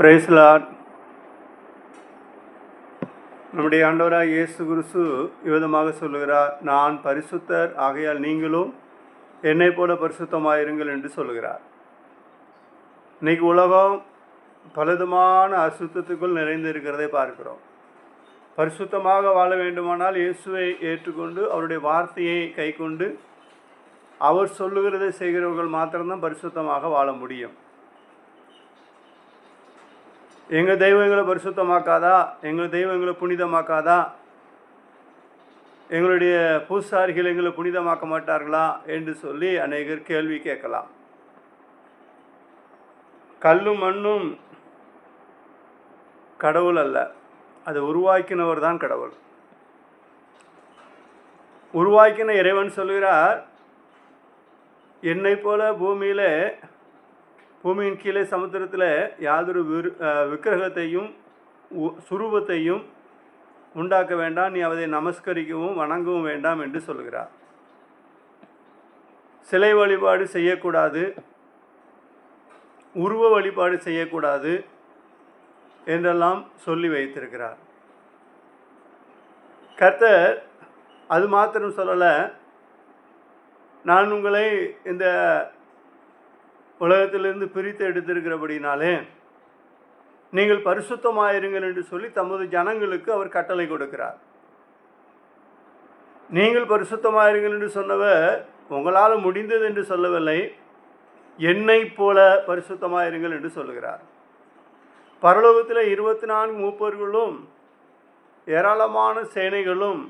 Price Lord. நம்முடைய ஆண்டவராக இயேசு கிறிஸ்து விதமாக சொல்லுகிறார், நான் பரிசுத்தர், ஆகையால் நீங்களும் என்னை போல பரிசுத்தமாயிருங்கள் என்று சொல்லுகிறார். இன்னைக்கு உலகம் பலவிதமான அசுத்தத்துக்குள் நிறைந்து இருக்கிறதை பார்க்கிறோம். பரிசுத்தமாக வாழ வேண்டுமானால் இயேசுவை ஏற்றுக்கொண்டு அவருடைய வார்த்தையை கை கொண்டு அவர் சொல்லுகிறதை செய்கிறவர்கள் மாத்திரம்தான் பரிசுத்தமாக வாழ முடியும். எங்கள் தெய்வம் எங்களை பரிசுத்தமாக்காதா, எங்கள் தெய்வம் எங்களை புனிதமாக்காதா, எங்களுடைய பூசாரிகள் எங்களை புனிதமாக்க மாட்டார்களா என்று சொல்லி அநேகர் கேள்வி கேட்கலாம். கல்லும் மண்ணும் கடவுள் அல்ல, அதை உருவாக்கினவர் தான் கடவுள். உருவாக்கின இறைவன் சொல்கிறார், என்னை போல பூமியின் கீழே சமுத்திரத்தில் யாதொரு விக்கிரகத்தையும் சுரூபத்தையும் உண்டாக்க வேண்டாம், நீ அதை நமஸ்கரிக்கவும் வணங்கவும் வேண்டாம் என்று சொல்கிறார். சிலை வழிபாடு செய்யக்கூடாது, உருவ வழிபாடு செய்யக்கூடாது என்றெல்லாம் சொல்லி வைத்திருக்கிறார். கர்த்தர் அது மாத்திரம் சொல்லலை, நான் உங்களை இந்த உலகத்திலிருந்து பிரித்து எடுத்திருக்கிறபடினாலே நீங்கள் பரிசுத்தமாயிருங்கள் என்று சொல்லி தமது ஜனங்களுக்கு அவர் கட்டளை கொடுக்கிறார். நீங்கள் பரிசுத்தமாயிருங்கள் என்று சொன்னவர் உங்களால் முடிந்தது என்று சொல்லவில்லை, என்னை போல பரிசுத்தமாயிருங்கள் என்று சொல்லுகிறார். பரலோகத்தில் 24 மூப்பர்களும் ஏராளமான சேனைகளும்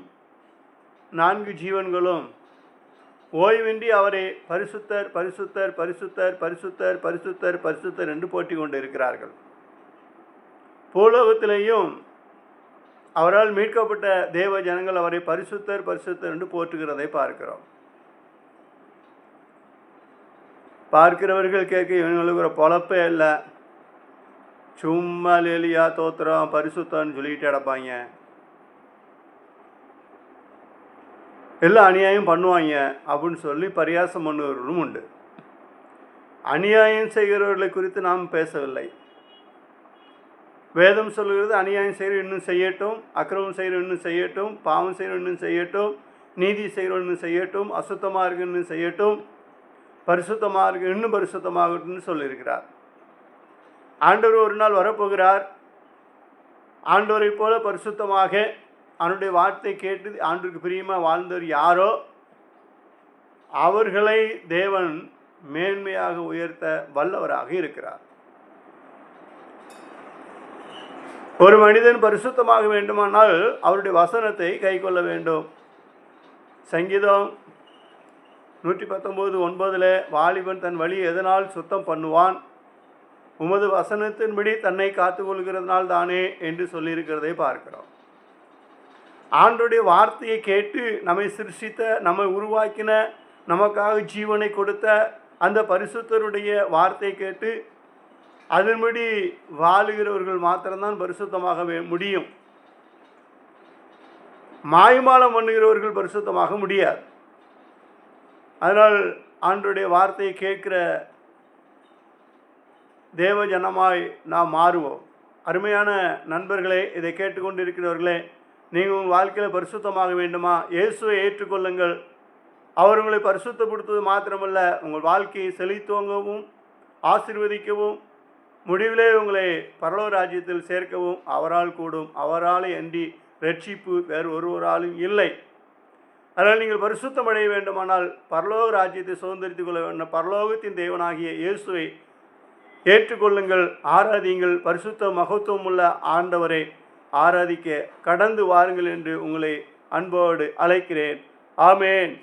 4 ஜீவன்களும் ஓய்வின்றி அவரை பரிசுத்தர் பரிசுத்தர் பரிசுத்தர் பரிசுத்தர் பரிசுத்தர் பரிசுத்தர் என்று போற்றி கொண்டு இருக்கிறார்கள். பூலோகத்திலேயும் அவரால் மீட்கப்பட்ட தேவ ஜனங்கள் அவரை பரிசுத்தர் பரிசுத்தர் என்று போற்றுகிறதை பார்க்கிறோம். பார்க்கிறவர்கள் கேட்க இவங்களுக்கு ஒரு பொழப்பே இல்லை, சும்மா லேலியா தோத்திரம் பரிசுத்தன்னு சொல்லிட்டு கிடப்பாங்க, எல்லாம் அநியாயம் பண்ணுவாங்க அப்படின்னு சொல்லி பரியாசம் பண்ணுவவர்களும் உண்டு. அநியாயம் செய்கிறவர்களை குறித்து நாம் பேசவில்லை. வேதம் சொல்கிறது, அநியாயம் செய்கிற இன்னும் செய்யட்டும், அக்கிரமம் செய்கிற இன்னும் செய்யட்டும், பாவம் செய்கிற இன்னும் செய்யட்டும், நீதி செய்கிற இன்னும் செய்யட்டும், அசுத்தமாக இருக்கு இன்னும் செய்யட்டும், பரிசுத்தமாக இருக்கு இன்னும் பரிசுத்தமாகட்டும்னு சொல்லியிருக்கிறார். ஆண்டவர் ஒரு நாள் வரப்போகிறார். ஆண்டவரை போல பரிசுத்தமாக அவனுடைய வார்த்தை கேட்டு ஆண்டவருக்கு பிரியமாக வாழ்ந்தவர் யாரோ அவர்களை தேவன் மேன்மையாக உயர்த்த வல்லவராக இருக்கிறார். ஒரு மனிதன் பரிசுத்தமாக வேண்டுமானால் அவருடைய வசனத்தை கை கொள்ள வேண்டும். சங்கீதம் 119:9 வாலிபன் தன் வழி எதனால் சுத்தம் பண்ணுவான், உமது வசனத்தின்படி தன்னை காத்து கொள்கிறதுனால் தானே என்று சொல்லியிருக்கிறதை பார்க்கிறோம். ஆண்டவருடைய வார்த்தையை கேட்டு நம்மை சிருஷ்டித்த, நம்மை உருவாக்கின, நமக்காக ஜீவனை கொடுத்த அந்த பரிசுத்தருடைய வார்த்தையை கேட்டு அதன்படி வாழுகிறவர்கள் மாத்திரம்தான் பரிசுத்தமாக முடியும். மாய்மாலம் பண்ணுகிறவர்கள் பரிசுத்தமாக முடியாது. அதனால் ஆண்டவருடைய வார்த்தையை கேட்கிற தேவ ஜனமாய் நாம் மாறுவோம். அருமையான நண்பர்களே, இதை கேட்டுக்கொண்டிருக்கிறவர்களே, நீங்கள் உங்கள் வாழ்க்கையில் பரிசுத்தமாக வேண்டுமா? இயேசுவை ஏற்றுக்கொள்ளுங்கள். அவர் உங்களை பரிசுத்தப்படுத்துவது மாத்திரமல்ல, உங்கள் வாழ்க்கையை செழித்துவங்கவும் ஆசீர்வதிக்கவும் முடிவிலே உங்களை பரலோக ராஜ்யத்தில் சேர்க்கவும் அவரால் கூடும். அவரால் அன்றி ரட்சிப்பு வேறு ஒருவராலும் இல்லை. அதனால் நீங்கள் பரிசுத்தம் அடைய வேண்டுமானால் பரலோக ராஜ்யத்தை சுதந்திரித்துக் கொள்ள வேண்டும். பரலோகத்தின் தேவனாகிய இயேசுவை ஏற்றுக்கொள்ளுங்கள், ஆராதியுங்கள். பரிசுத்த மகத்துவம் உள்ள ஆண்டவரை ஆராதிக்க கடந்து வாருங்கள் என்று உங்களை அன்போடு அழைக்கிறேன். ஆமேன்.